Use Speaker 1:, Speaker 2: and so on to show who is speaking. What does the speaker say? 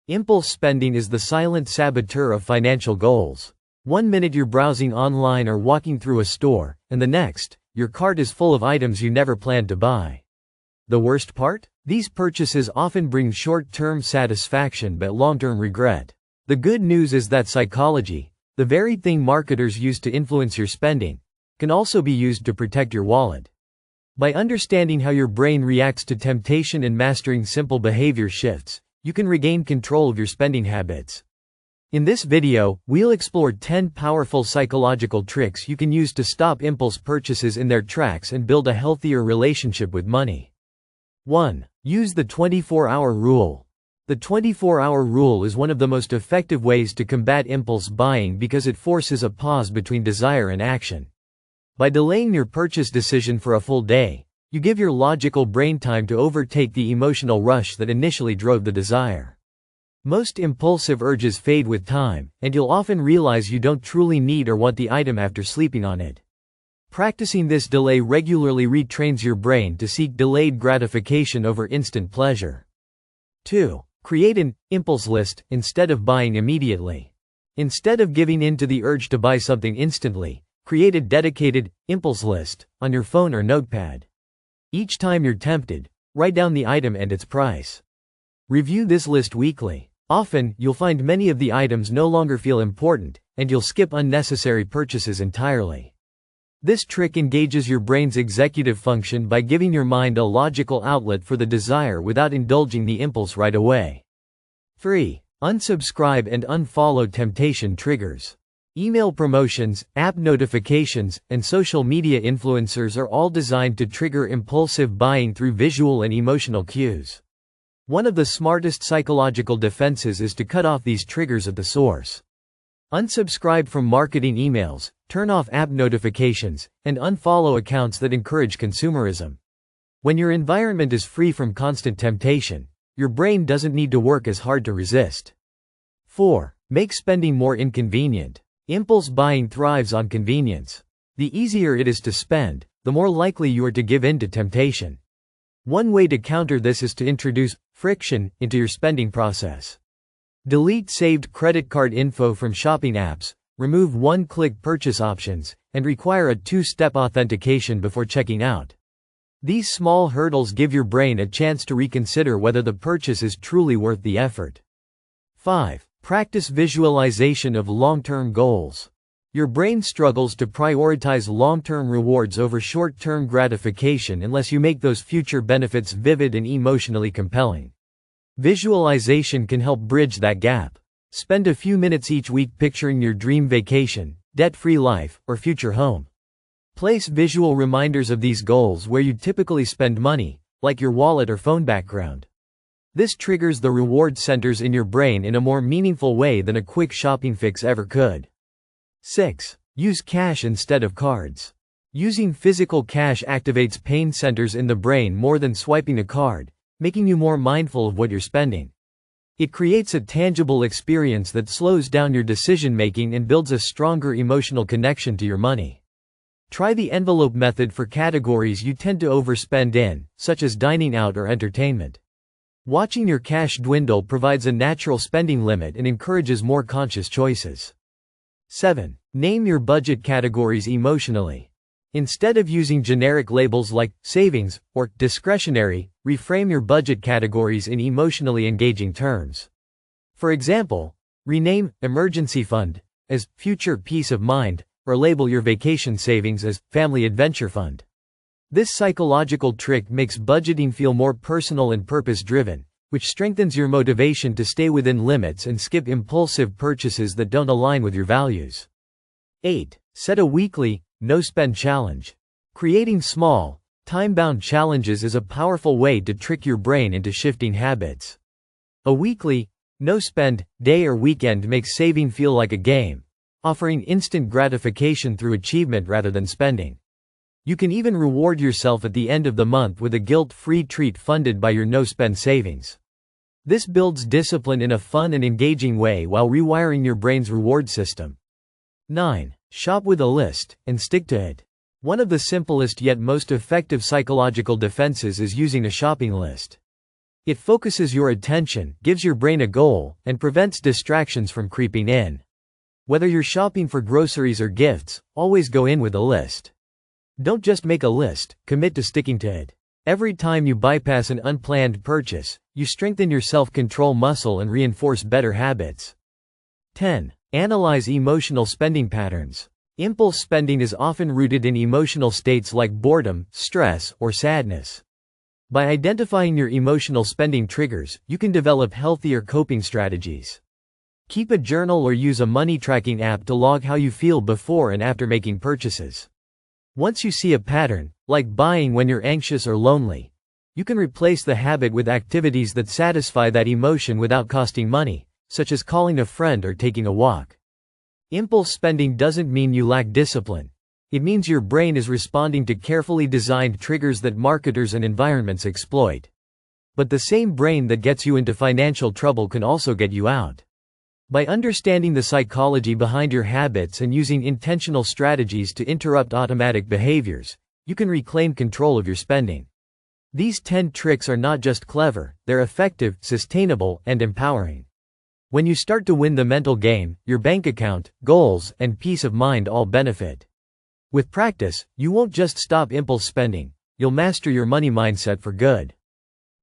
Speaker 1: Impulse spending is the silent saboteur of financial goals. One minute you're browsing online or walking through a store, and the next, your cart is full of items you never planned to buy. The worst part? These purchases often bring short-term satisfaction but long-term regret. The good news is that psychology, the very thing marketers use to influence your spending, can also be used to protect your wallet. By understanding how your brain reacts to temptation and mastering simple behavior shifts, you can regain control of your spending habits. In this video, we'll explore 10 powerful psychological tricks you can use to stop impulse purchases in their tracks and build a healthier relationship with money. 1. Use the 24-hour rule. The 24-hour rule is one of the most effective ways to combat impulse buying because it forces a pause between desire and action. By delaying your purchase decision for a full day, you give your logical brain time to overtake the emotional rush that initially drove the desire. Most impulsive urges fade with time, and you'll often realize you don't truly need or want the item after sleeping on it. Practicing this delay regularly retrains your brain to seek delayed gratification over instant pleasure. 2. Create an impulse list instead of buying immediately. Instead of giving in to the urge to buy something instantly, create a dedicated impulse list on your phone or notepad. Each time you're tempted, write down the item and its price. Review this list weekly. Often, you'll find many of the items no longer feel important, and you'll skip unnecessary purchases entirely. This trick engages your brain's executive function by giving your mind a logical outlet for the desire without indulging the impulse right away. 3. Unsubscribe and unfollow temptation triggers. Email promotions, app notifications, and social media influencers are all designed to trigger impulsive buying through visual and emotional cues. One of the smartest psychological defenses is to cut off these triggers at the source. Unsubscribe from marketing emails, turn off app notifications, and unfollow accounts that encourage consumerism. When your environment is free from constant temptation, your brain doesn't need to work as hard to resist. 4. Make spending more inconvenient. Impulse buying thrives on convenience. The easier it is to spend, the more likely you are to give in to temptation. One way to counter this is to introduce friction into your spending process. Delete saved credit card info from shopping apps, remove one-click purchase options, and require a two-step authentication before checking out. These small hurdles give your brain a chance to reconsider whether the purchase is truly worth the effort. 5. Practice visualization of long-term goals. Your brain struggles to prioritize long-term rewards over short-term gratification unless you make those future benefits vivid and emotionally compelling. Visualization can help bridge that gap. Spend a few minutes each week picturing your dream vacation, debt-free life, or future home. Place visual reminders of these goals where you typically spend money, like your wallet or phone background. This triggers the reward centers in your brain in a more meaningful way than a quick shopping fix ever could. 6. Use cash instead of cards. Using physical cash activates pain centers in the brain more than swiping a card, making you more mindful of what you're spending. It creates a tangible experience that slows down your decision-making and builds a stronger emotional connection to your money. Try the envelope method for categories you tend to overspend in, such as dining out or entertainment. Watching your cash dwindle provides a natural spending limit and encourages more conscious choices. 7. Name your budget categories emotionally. Instead of using generic labels like savings or discretionary, reframe your budget categories in emotionally engaging terms. For example, rename emergency fund as future peace of mind, or label your vacation savings as family adventure fund. This psychological trick makes budgeting feel more personal and purpose-driven, which strengthens your motivation to stay within limits and skip impulsive purchases that don't align with your values. 8. Set a weekly, no-spend challenge. Creating small, time-bound challenges is a powerful way to trick your brain into shifting habits. A weekly, no-spend day or weekend makes saving feel like a game, offering instant gratification through achievement rather than spending. You can even reward yourself at the end of the month with a guilt-free treat funded by your no-spend savings. This builds discipline in a fun and engaging way while rewiring your brain's reward system. 9. Shop with a list, and stick to it. One of the simplest yet most effective psychological defenses is using a shopping list. It focuses your attention, gives your brain a goal, and prevents distractions from creeping in. Whether you're shopping for groceries or gifts, always go in with a list. Don't just make a list, commit to sticking to it. Every time you bypass an unplanned purchase, you strengthen your self-control muscle and reinforce better habits. 10. Analyze emotional spending patterns. Impulse spending is often rooted in emotional states like boredom, stress, or sadness. By identifying your emotional spending triggers, you can develop healthier coping strategies. Keep a journal or use a money tracking app to log how you feel before and after making purchases. Once you see a pattern, like buying when you're anxious or lonely, you can replace the habit with activities that satisfy that emotion without costing money, such as calling a friend or taking a walk. Impulse spending doesn't mean you lack discipline. It means your brain is responding to carefully designed triggers that marketers and environments exploit. But the same brain that gets you into financial trouble can also get you out. By understanding the psychology behind your habits and using intentional strategies to interrupt automatic behaviors, you can reclaim control of your spending. These 10 tricks are not just clever, they're effective, sustainable, and empowering. When you start to win the mental game, your bank account, goals, and peace of mind all benefit. With practice, you won't just stop impulse spending, you'll master your money mindset for good.